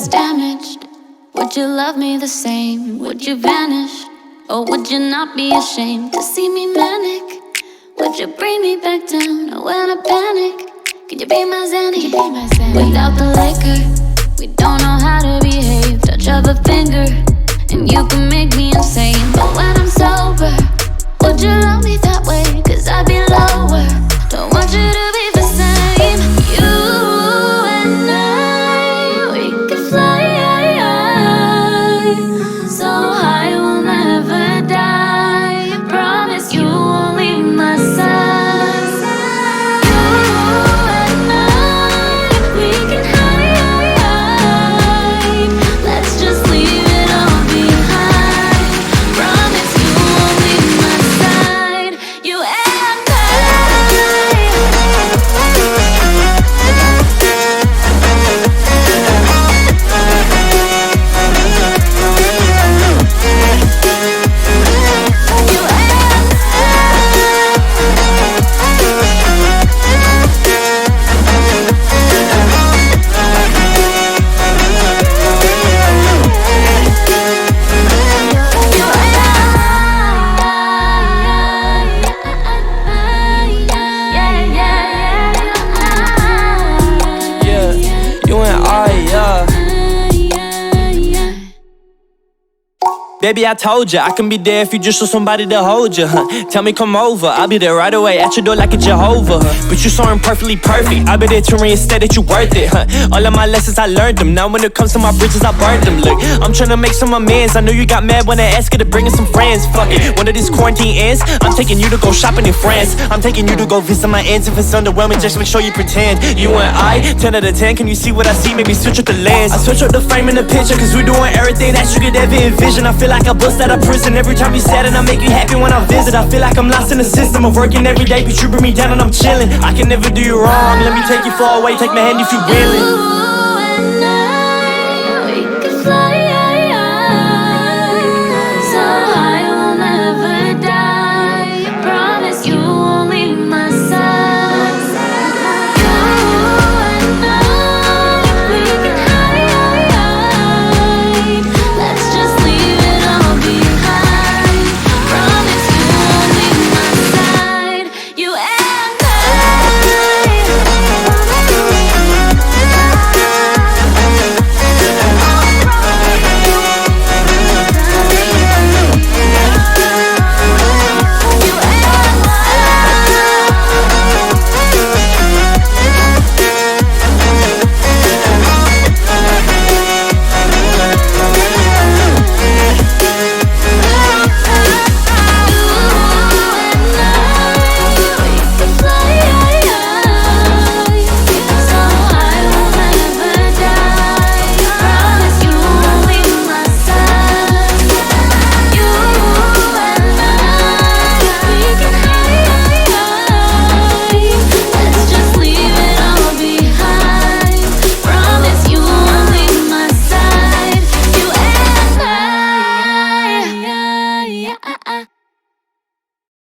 was damaged, would you love me the same? Would you vanish? Or would you not be ashamed to see me manic? Would you bring me back down when I panic? Could you be my Xanny? Without the liquor, we don't know how to behave. Touch of a finger, and you can make me insane. But when I'm sober, would you love me that way? Cause I'd be lower. Don't want you to be the same. You and I, we could fly so high we'll never die. I promise you won't leave my side. You and I, we can hide. Let's just leave it all behind. Promise you won't leave my side. You and I. Baby, I told ya, I can be there if you just want somebody to hold ya, Tell me come over, I'll be there right away at your door like a Jehovah, But you so imperfectly perfect, I'll be there to reinstate that you worth it, All of my lessons, I learned them. Now when it comes to my bridges, I burned them. Look, I'm tryna make some amends. I know you got mad when I asked you to bring in some friends. Fuck it, when this quarantine ends, I'm taking you to go shopping in France. I'm taking you to go visit my aunts. If it's underwhelming, just make sure you pretend. You and I, 10 out of 10, can you see what I see? Maybe switch up the lens. I switch up the frame in the picture, cause we're doing everything that you could ever envision. I feel like I bust out of prison every time you sad, and I make you happy when I visit. I feel like I'm lost in the system of working every day, but you bring me down and I'm chilling. I can never do you wrong, let me take you far away, take my hand if you willing.